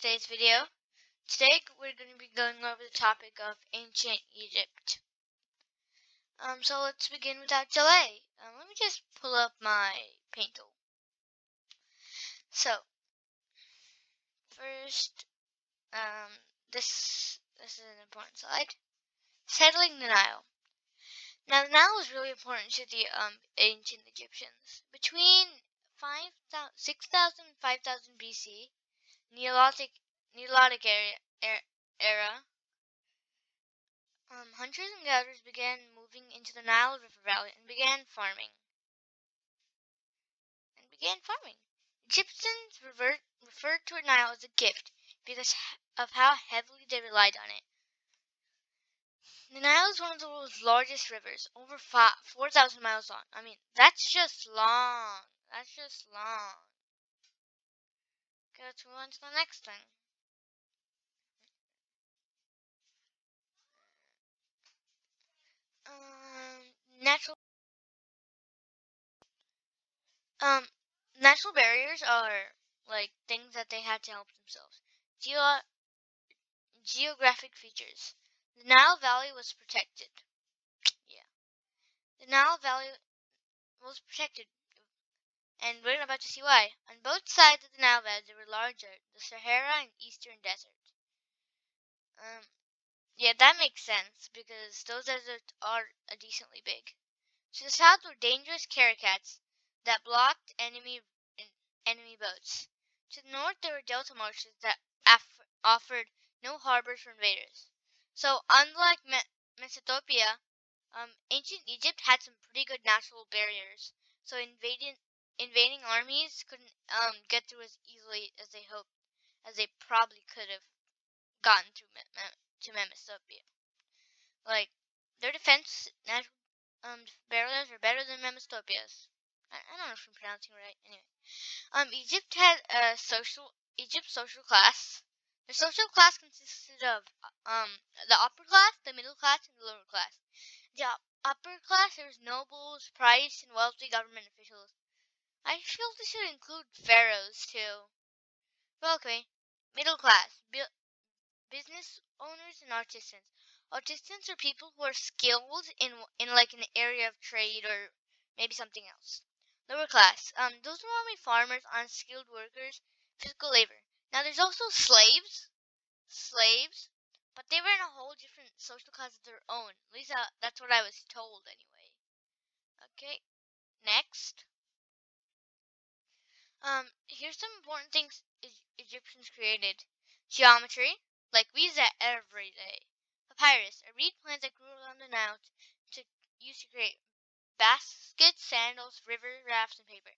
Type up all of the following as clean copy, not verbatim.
today's video. Today we're going to be going over the topic of ancient Egypt. So let's begin without delay. Let me just pull up my paint tool. So first, this is an important slide. Settling the Nile. Now the Nile was really important to the ancient Egyptians. Between 6,000 and 5,000 BC, Neolithic era, hunters and gatherers began moving into the Nile River Valley and began farming. Egyptians referred to the Nile as a gift because of how heavily they relied on it. The Nile is one of the world's largest rivers, over 4,000 miles long. I mean, that's just long. Okay, let's move on to the next thing. Natural natural barriers are like things that they had to help themselves. Geographic features. The Nile Valley was protected. Yeah. The Nile Valley was protected, and we're about to see why. On both sides of the Nile Valley, there were larger, the Sahara and Eastern Desert. Yeah, that makes sense, because those deserts are decently big. To the south were dangerous Karakats that blocked enemy boats. To the north, there were delta marshes that offered no harbors for invaders. So, unlike Mesopotamia, ancient Egypt had some pretty good natural barriers. So, invading armies couldn't get through as easily as they probably could have gotten through to Mesopotamia. Like, their defense natural barriers are better than Mesopotapia's. I don't know if I'm pronouncing it right. Anyway, Egypt's social class. The social class consisted of the upper class, the middle class, and the lower class. The upper class, there was nobles, priests, and wealthy government officials. I feel this should include pharaohs too. But okay, middle class, business owners and artisans. Artisans are people who are skilled in like an area of trade or maybe something else. Lower class, those are normally farmers, unskilled workers, physical labor. Now there's also slaves, but they were in a whole different social class of their own. At least that's what I was told anyway. Okay, next. Here's some important things Egyptians created. Geometry, like we use that every day. Papyrus, a reed plant that grew around the Nile used to create baskets, sandals, river rafts, and paper.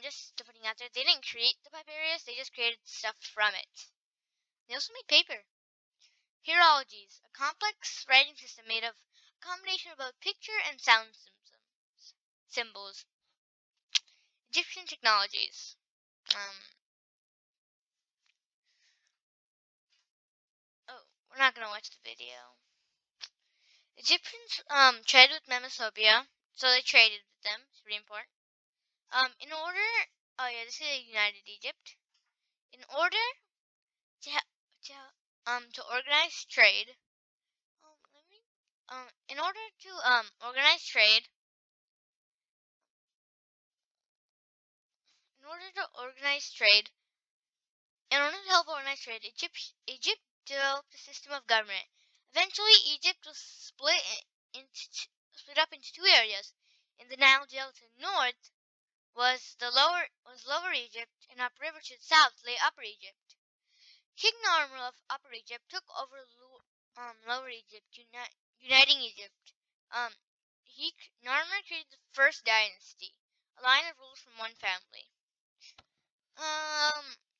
Just to putting out there, they didn't create the papyrus, they just created stuff from it. They also made paper. Hierologies, a complex writing system made of a combination of both picture and sound symbols. Egyptian technologies. We're not gonna watch the video. Egyptians traded with Mesopotamia, so they traded with them. It's pretty important. This is a united Egypt. In order to organize trade, in order to organize trade, in order to help organize trade, Egypt developed a system of government. Eventually, Egypt was split up into two areas. In the Nile Delta north was Lower Egypt, and upriver to the south lay Upper Egypt. King Narmer of Upper Egypt took over Lower Egypt, uniting Egypt. Narmer created the first dynasty, a line of rulers from one family.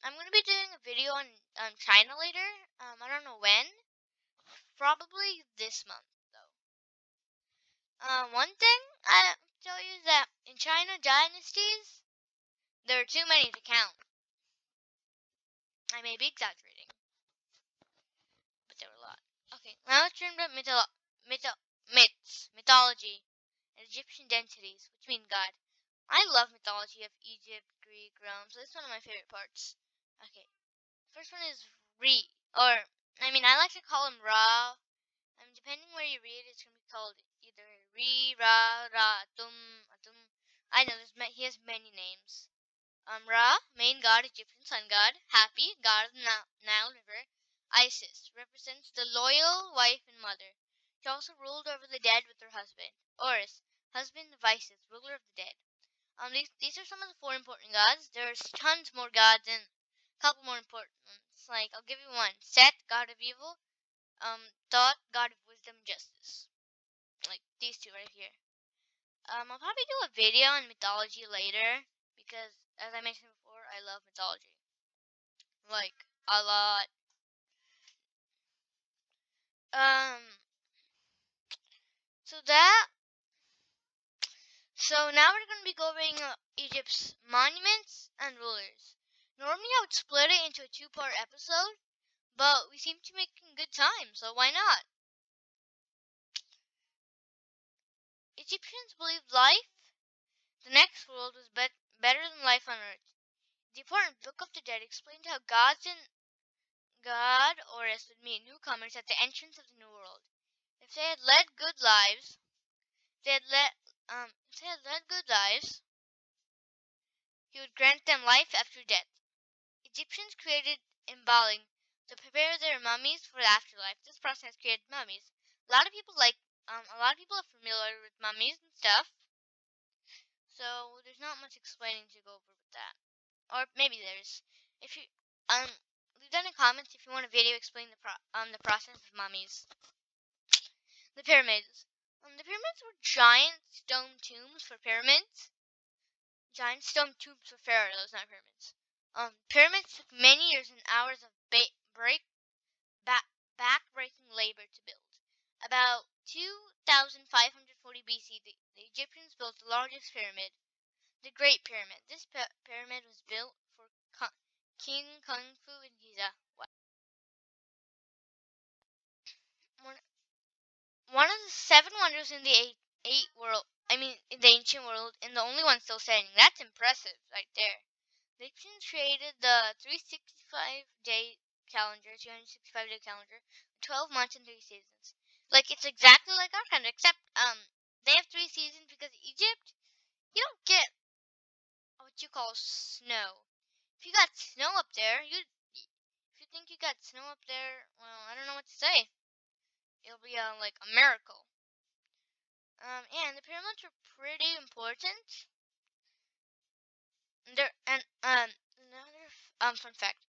I'm gonna be doing a video on China later. I don't know when. Probably this month, though. One thing I tell you is that in China dynasties, there are too many to count. I may be exaggerating, but there were a lot. Okay, now let's turn to mythology, and Egyptian deities, which mean God. I love mythology of Egypt, Greek, Rome, so it's one of my favorite parts. Okay, First one is Re, or I like to call him Ra. Depending where you read, it's gonna be called either Re, Ra, Ra, Atum, Atum. I know he has many names. Ra, main god, Egyptian sun god. Happy, god of the Nile River. Isis represents the loyal wife and mother. She also ruled over the dead with her husband. Horus, husband of Isis, ruler of the dead. These are some of the 4 important gods. There's tons more gods and a couple more important ones. Like, I'll give you one. Set, god of evil. Thoth, god of wisdom and justice. Like, these 2 right here. I'll probably do a video on mythology later, because, as I mentioned before, I love mythology. Like, a lot. So that, so now we're going to be covering Egypt's monuments and rulers. Normally I would split it into a 2-part episode, but we seem to be making good time, so why not? Egyptians believed life, the next world, was better than life on Earth. The important Book of the Dead explained how gods and God Horus would meet newcomers at the entrance of the new world. If they had led good lives, if they had led good lives, he would grant them life after death. Egyptians created embalming to prepare their mummies for the afterlife. This process created mummies. A lot of people are familiar with mummies and stuff, so there's not much explaining to go over with that. Or maybe there's. If you leave down in the comments if you want a video explaining the process of mummies. The pyramids. The pyramids were giant stone tombs for pyramids. Giant stone tombs for pharaohs, not pyramids. Pyramids took many years and hours of back-breaking labor to build. About 2,540 BC, the Egyptians built the largest pyramid, the Great Pyramid. This pyramid was built for King Khufu in Giza. One of the 7 wonders in the in the ancient world, and the only one still standing. That's impressive, right there. The Egyptians created the 365-day calendar, 265-day calendar, 12 months and 3 seasons. Like, it's exactly like our calendar, except they have 3 seasons because Egypt, you don't get what you call snow. If you got snow up there, if you think you got snow up there, well, I don't know what to say. It'll be like a miracle. And the pyramids are pretty important. Another fun fact.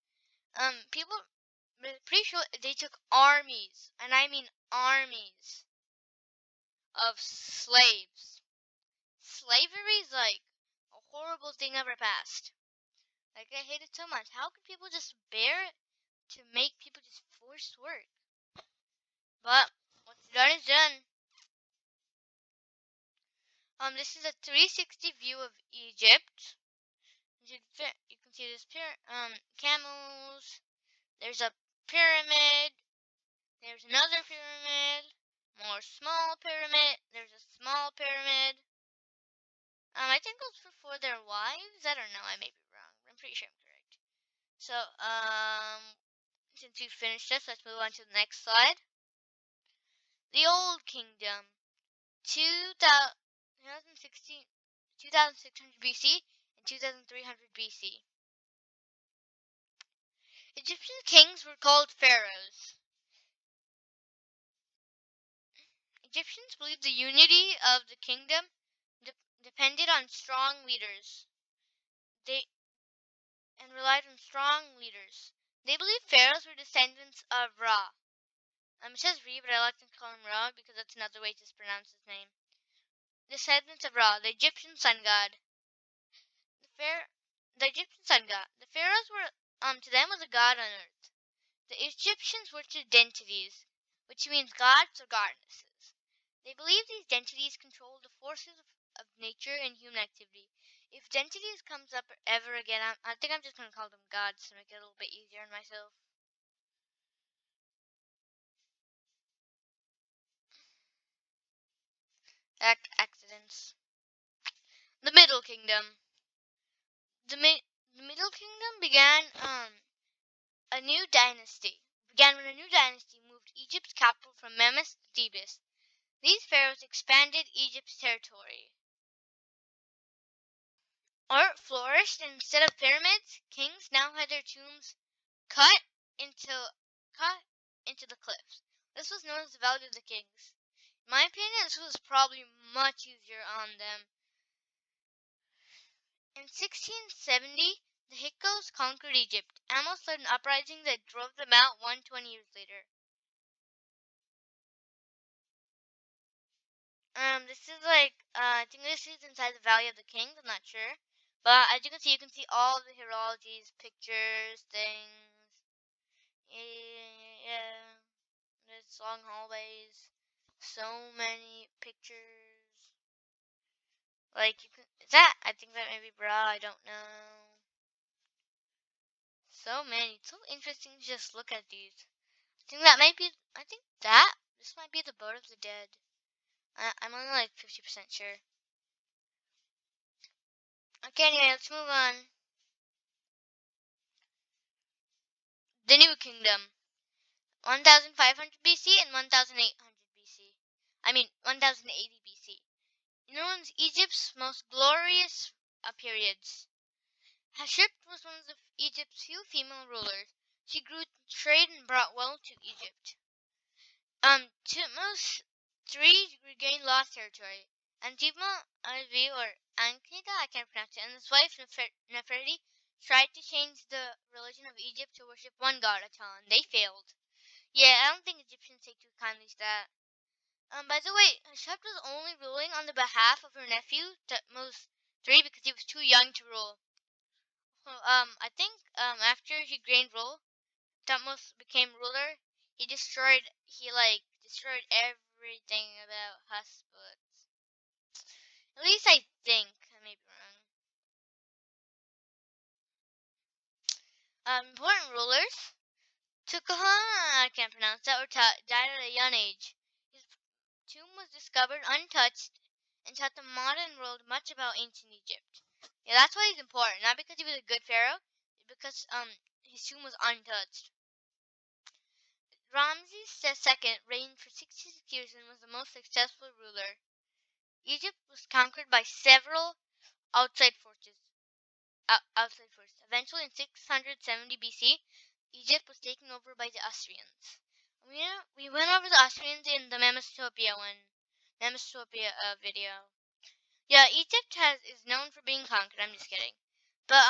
People pretty sure they took armies, and I mean armies, of slaves. Slavery is like a horrible thing ever passed. Like, I hate it so much. How can people just bear it to make people just forced work? But what's done is done. This is a 360 view of Egypt. You can see this camels. There's a pyramid. There's another pyramid. More small pyramid. There's a small pyramid. I think it was for their wives. I don't know. I may be wrong. I'm pretty sure I'm correct. So, since we finished this, let's move on to the next slide. The Old Kingdom, 2016, 2600 BC and 2300 BC. Egyptian kings were called pharaohs. Egyptians believed the unity of the kingdom depended on strong leaders. They relied on strong leaders. They believed pharaohs were descendants of Ra. It says Re, but I like to call him Ra because that's another way to pronounce his name. Descendants of Ra, the Egyptian sun god. The Egyptian sun god. The pharaohs were, to them, was a god on earth. The Egyptians worshipped deities, which means gods or goddesses. They believed these deities controlled the forces of nature and human activity. If deities comes up ever again, I think I'm just going to call them gods to make it a little bit easier on myself. Accidents. The Middle Kingdom. The Middle Kingdom began A new dynasty began when a new dynasty moved Egypt's capital from Memphis to Thebes. These pharaohs expanded Egypt's territory. Art flourished, and instead of pyramids, kings now had their tombs cut into cut into the cliffs. This was known as the Valley of the Kings. In my opinion, this was probably much easier on them. In 1670, the Hyksos conquered Egypt and almost led an uprising that drove them out 120 years later. This is like, I think this is inside the Valley of the Kings, I'm not sure. But as you can see all the herologies, pictures, things. Yeah, there's long hallways, so many pictures. Like, is that, I think that may be bra, I don't know. So many, it's so interesting to just look at these. This might be the Boat of the Dead. I'm only like 50% sure. Okay, anyway, let's move on. The New Kingdom, 1500 BC and 1800 BC. 1080 BC. Known as Egypt's most glorious periods. Hatshepsut was one of Egypt's few female rulers. She grew trade and brought wealth to Egypt. Thutmose III regained lost territory. Antigma IV or Ankita, I can't pronounce it, and his wife Nefertiti tried to change the religion of Egypt to worship one god, Aton. They failed. Yeah, I don't think Egyptians take too kindly to that. By the way, Hatshepsut was only ruling on the behalf of her nephew, Thutmose III, because he was too young to rule. So, I think, after he gained rule, Thutmose became ruler. He destroyed everything about Hatshepsut. At least I think. I may be wrong. Important rulers. Tukaha, I can't pronounce that, or died at a young age. His tomb was discovered untouched and taught the modern world much about ancient Egypt. Yeah, that's why he's important. Not because he was a good pharaoh, because his tomb was untouched. Ramses II reigned for 66 years and was the most successful ruler. Egypt was conquered by several outside forces. Eventually, in 670 BC, Egypt was taken over by the Assyrians. We went over the Assyrians in the Memestopia video. Yeah, Egypt is known for being conquered. I'm just kidding. But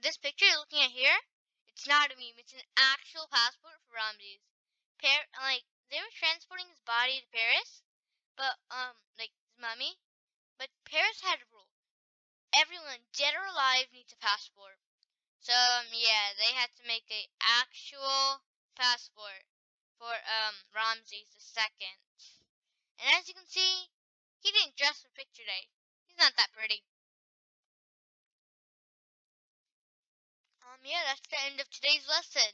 this picture you're looking at here, it's not a meme. It's an actual passport for Ramses. They were transporting his body to Paris, but like his mummy. But Paris had a rule: everyone, dead or alive, needs a passport. So yeah, they had to make a actual passport for Ramses II. And as you can see, he didn't dress for picture day. He's not that pretty. Yeah, that's the end of today's lesson.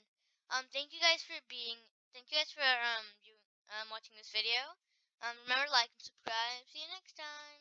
Thank you guys for watching this video. Remember to like and subscribe. See you next time.